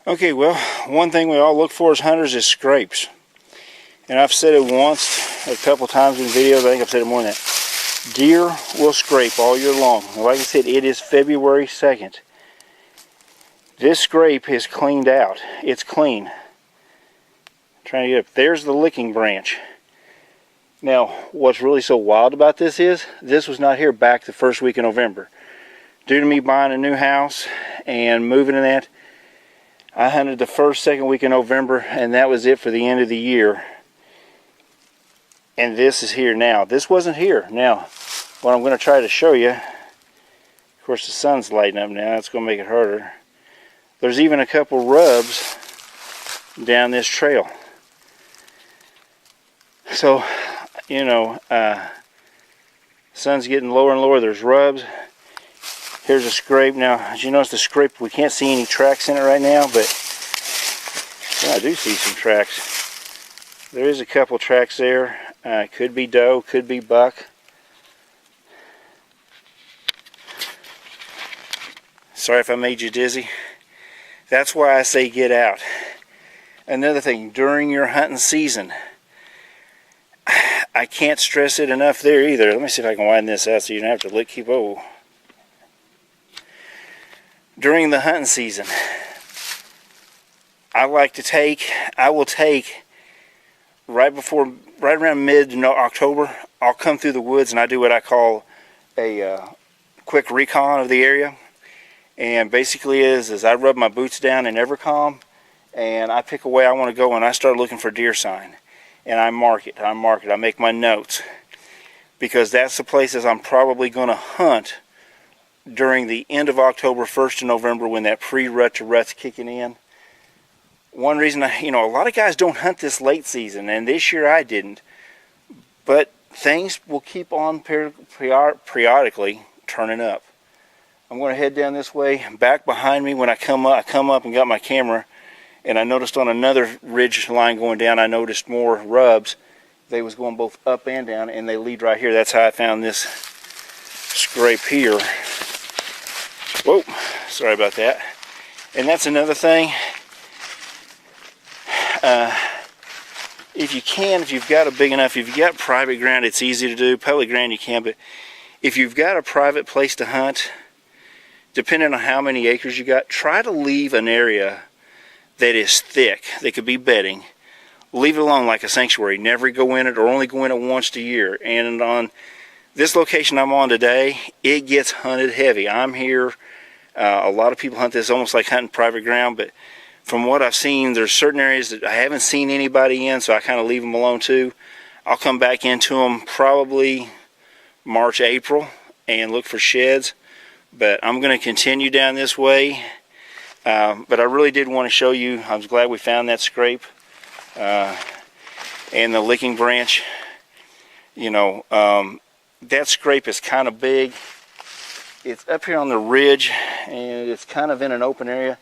Okay, well, one thing we all look for as hunters is scrapes. And I've said it once, a couple times in videos, I think I've said it more than that. Deer will scrape all year long. Like I said, it is February 2nd. This scrape is cleaned out. It's clean. I'm trying to get up. There's the licking branch. Now, what's really so wild about this is, this was not here back the first week of November. Due to me buying a new house and moving in that, I hunted the first, second week of November, and that was it for the end of the year. And this is here now. This wasn't here. Now, what I'm going to try to show you, of course the sun's lighting up now, it's going to make it harder. There's even a couple rubs down this trail. So, you know, sun's getting lower and lower. There's rubs. Here's a scrape. Now, as you notice, the scrape, we can't see any tracks in it right now, but well, I do see some tracks. There is a couple tracks there. Could be doe, could be buck. Sorry if I made you dizzy. That's why I say get out. Another thing, during your hunting season, I can't stress it enough there either. Let me see if I can widen this out so you don't have to keep over. During the hunting season, I will take right around mid-October, I'll come through the woods and I do what I call a quick recon of the area. And basically is I rub my boots down in EverCalm and I pick a way I want to go and I start looking for deer sign. And I mark it, I make my notes. Because that's the places I'm probably going to hunt during the end of October, 1st of November, when that pre-rut to rut's kicking in. One reason, a lot of guys don't hunt this late season, and this year I didn't. But things will keep on periodically turning up. I'm going to head down this way. Back behind me, when I come up and got my camera, and I noticed on another ridge line going down, I noticed more rubs. They was going both up and down, and they lead right here. That's how I found this scrape here. Whoa, sorry about that. And that's another thing. If you've got if you've got private ground, it's easy to do. Public ground you can, but if you've got a private place to hunt, depending on how many acres you got, try to leave an area that is thick. That could be bedding. Leave it alone like a sanctuary. Never go in it or only go in it once a year. And on this location I'm on today, it gets hunted heavy. I'm here. A lot of people hunt this almost like hunting private ground, but from what I've seen, there's certain areas that I haven't seen anybody in, so I kind of leave them alone too. I'll come back into them probably March, April, and look for sheds. But I'm going to continue down this way. But I really did want to show you, I was glad we found that scrape and the licking branch. That scrape is kind of big. It's up here on the ridge, and it's kind of in an open area.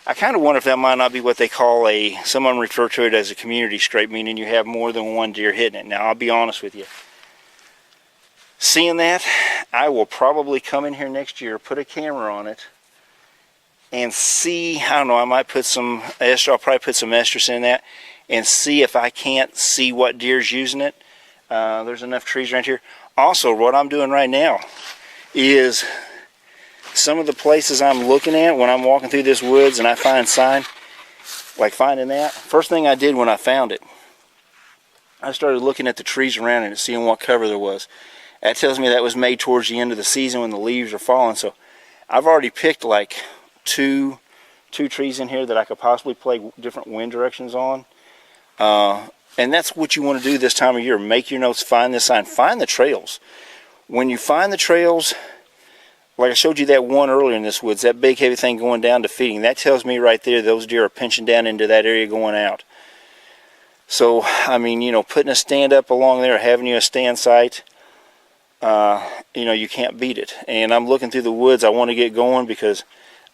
I kind of wonder if that might not be what they call someone refer to it as a community scrape, meaning you have more than one deer hitting it. Now, I'll be honest with you. Seeing that, I will probably come in here next year, put a camera on it, and see, I don't know, I might put some estrus, I'll probably put some estrus in that, and see if I can't see what deer's using it. There's enough trees around here. Also, what I'm doing right now is some of the places I'm looking at when I'm walking through this woods and I find sign, like finding that. First thing I did when I found it, I started looking at the trees around it and seeing what cover there was. That tells me that was made towards the end of the season when the leaves are falling. So I've already picked like two trees in here that I could possibly play different wind directions on. And that's what you want to do this time of year. Make your notes, find this sign, find the trails. When you find the trails, like I showed you that one earlier in this woods, that big heavy thing going down to feeding, that tells me right there those deer are pinching down into that area going out. So, I mean, putting a stand up along there, having you a stand site, you can't beat it. And I'm looking through the woods. I want to get going because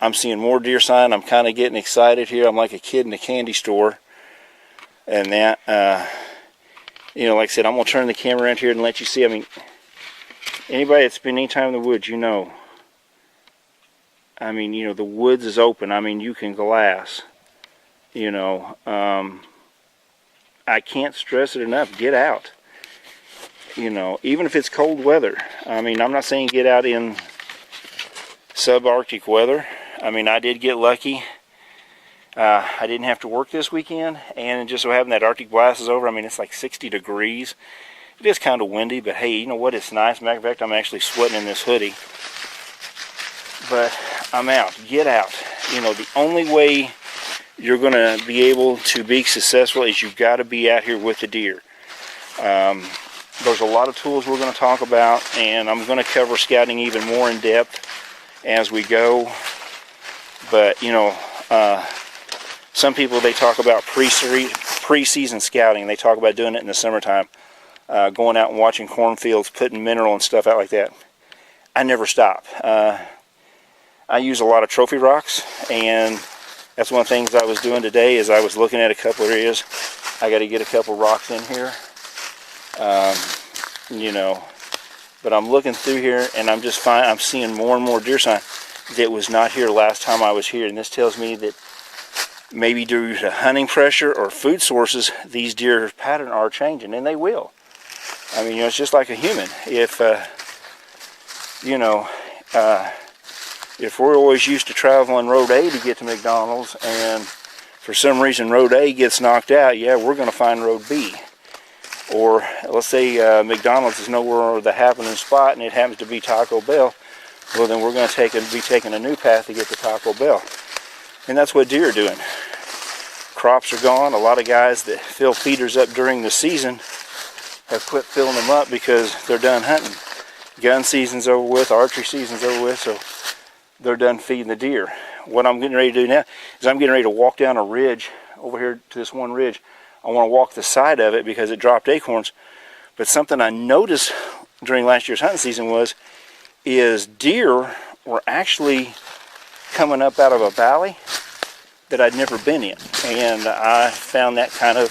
I'm seeing more deer sign. I'm kind of getting excited here. I'm like a kid in a candy store. And that, like I said, I'm going to turn the camera around here and let you see. I mean, anybody that's spent any time in the woods, the woods is open. I mean, you can glass. You know, I can't stress it enough. Get out. You know, even if it's cold weather. I mean, I'm not saying get out in subarctic weather. I mean, I did get lucky. I didn't have to work this weekend, and just so happened that Arctic blast is over. I mean, it's like 60 degrees. It is kind of windy, but hey, you know what? It's nice. Matter of fact, I'm actually sweating in this hoodie. But I'm out. Get out. You know, the only way you're going to be able to be successful is you've got to be out here with the deer. There's a lot of tools we're going to talk about, and I'm going to cover scouting even more in depth as we go. But, you know, some people, they talk about pre-season scouting. They talk about doing it in the summertime, going out and watching cornfields, putting mineral and stuff out like that. I never stop. I use a lot of trophy rocks, and that's one of the things I was doing today is I was looking at a couple of areas. I got to get a couple rocks in here. You know, but I'm looking through here, and I'm just fine. I'm seeing more and more deer sign that was not here last time I was here, and this tells me that maybe due to hunting pressure or food sources, these deer pattern are changing, and they will. I mean, you know, it's just like a human. If you know, if we're always used to traveling Road A to get to McDonald's, and for some reason Road A gets knocked out, yeah, we're going to find Road B. Or let's say McDonald's is nowhere the happening spot, and it happens to be Taco Bell. Well, then we're going to be taking a new path to get to Taco Bell. And that's what deer are doing. Crops are gone. A lot of guys that fill feeders up during the season have quit filling them up because they're done hunting. Gun season's over with, archery season's over with, so they're done feeding the deer. What I'm getting ready to do now is I'm getting ready to walk down a ridge over here to this one ridge. I want to walk the side of it because it dropped acorns. But something I noticed during last year's hunting season is deer were actually coming up out of a valley that I'd never been in. And I found that kind of,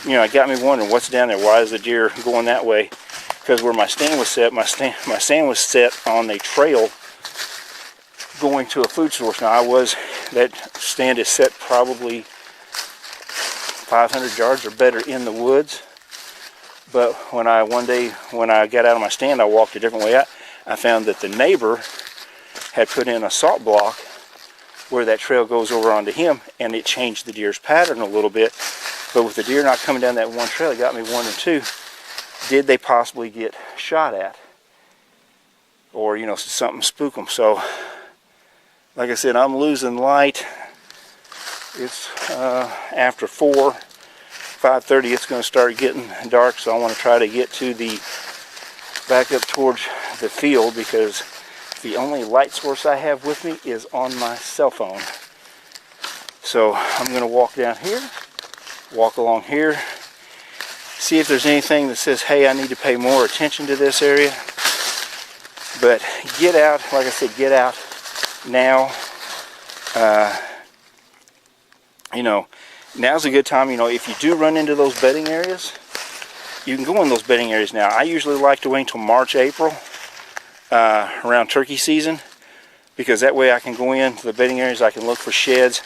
you know, it got me wondering what's down there. Why is the deer going that way? Because where my stand was set, my stand was set on a trail going to a food source. Now that stand is set probably 500 yards or better in the woods. But one day when I got out of my stand, I walked a different way out. I found that the neighbor had put in a salt block where that trail goes over onto him, and it changed the deer's pattern a little bit. But with the deer not coming down that one trail, it got me wondering too, did they possibly get shot at? Or, you know, something spook them. So, like I said, I'm losing light. It's after 5:30. It's going to start getting dark, so I want to try to get to back up towards the field, because the only light source I have with me is on my cell phone. So I'm going to walk down here, walk along here, see if there's anything that says, hey, I need to pay more attention to this area. But get out, like I said, get out now. You know, now's a good time. You know, if you do run into those bedding areas, you can go in those bedding areas now. I usually like to wait until March, April, around turkey season, because that way I can go into the bedding areas, I can look for sheds,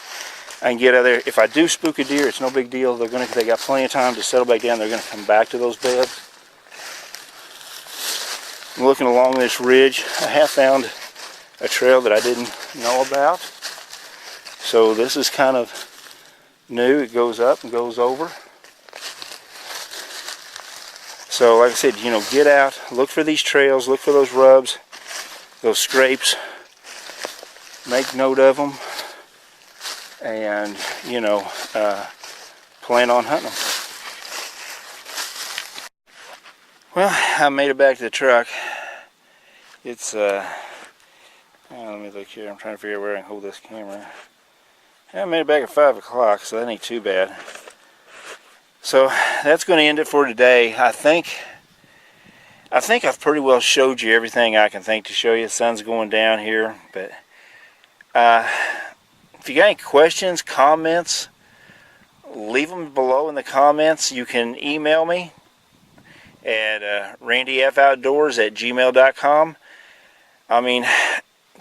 I can get out there. If I do spook a deer, it's no big deal. They got plenty of time to settle back down. They're going to come back to those beds. I'm looking along this ridge. I have found a trail that I didn't know about. So this is kind of new. It goes up and goes over. So like I said, you know, get out, look for these trails, look for those rubs, those scrapes, make note of them, and, you know, plan on hunting them. Well, I made it back to the truck. It's, let me look here. I'm trying to figure out where I can hold this camera. I made it back at 5 o'clock, so that ain't too bad. So that's going to end it for today. I think I've pretty well showed you everything I can think to show you. The sun's going down here, but if you got any questions, comments, leave them below in the comments. You can email me at randyfoutdoors@gmail.com. I mean,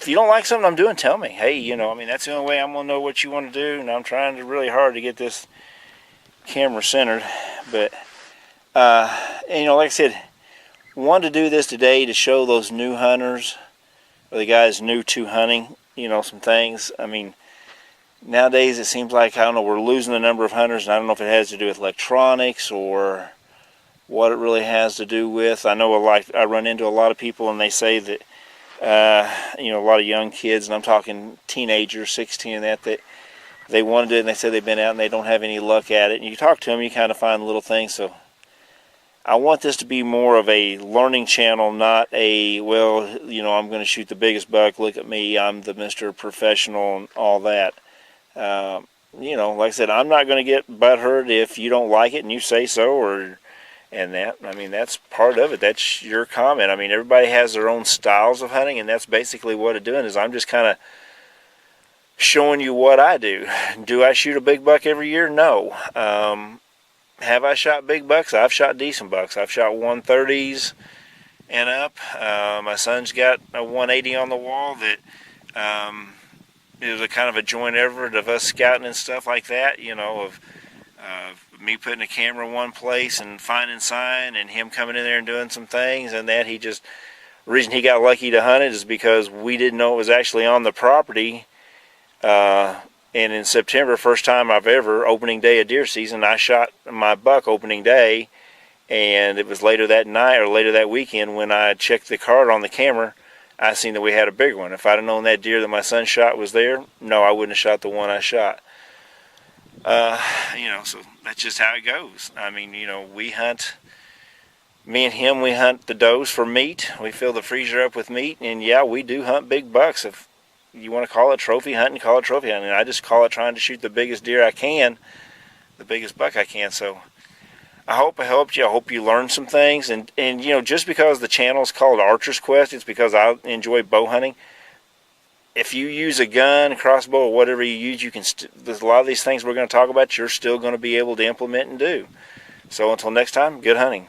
if you don't like something I'm doing, tell me. Hey, you know, I mean, that's the only way I'm going to know what you want to do, and I'm trying really hard to get this camera centered. But, and, you know, like I said, wanted to do this today to show those new hunters, or the guys new to hunting, you know, some things. I mean, nowadays it seems like, I don't know, we're losing the number of hunters, and I don't know if it has to do with electronics or what it really has to do with. I know I run into a lot of people, and they say that, you know, a lot of young kids, and I'm talking teenagers, 16 and that they want to do it, and they say they've been out and they don't have any luck at it. And you talk to them, you kind of find little things. So I want this to be more of a learning channel, not a, well, you know, I'm going to shoot the biggest buck, look at me, I'm the Mr. Professional and all that. You know, like I said, I'm not going to get butthurt if you don't like it and you say so, and that, I mean, that's part of it. That's your comment. I mean, everybody has their own styles of hunting, and that's basically what I'm doing, is I'm just kind of showing you what I do. Do I shoot a big buck every year? No. Have I shot big bucks? I've shot decent bucks. I've shot 130s and up. My son's got a 180 on the wall that it was a kind of a joint effort of us scouting and stuff like that, you know, of me putting a camera in one place and finding sign, and him coming in there and doing some things, and that the reason he got lucky to hunt it is because we didn't know it was actually on the property. And in September, first time I've ever, opening day of deer season, I shot my buck opening day, and it was later that night or later that weekend when I checked the card on the camera, I seen that we had a big one. If I'd have known that deer that my son shot was there, no, I wouldn't have shot the one I shot. You know, so that's just how it goes. I mean, you know, we hunt, me and him, we hunt the does for meat. We fill the freezer up with meat, and yeah, we do hunt big bucks. If you want to call it trophy hunting, call it trophy hunting. I just call it trying to shoot the biggest deer I can, the biggest buck I can. So I hope I helped you. I hope you learned some things. And you know, just because the channel is called Archer's Quest, it's because I enjoy bow hunting. If you use a gun, crossbow, or whatever you use, you can. There's a lot of these things we're going to talk about, you're still going to be able to implement and do. So until next time, good hunting.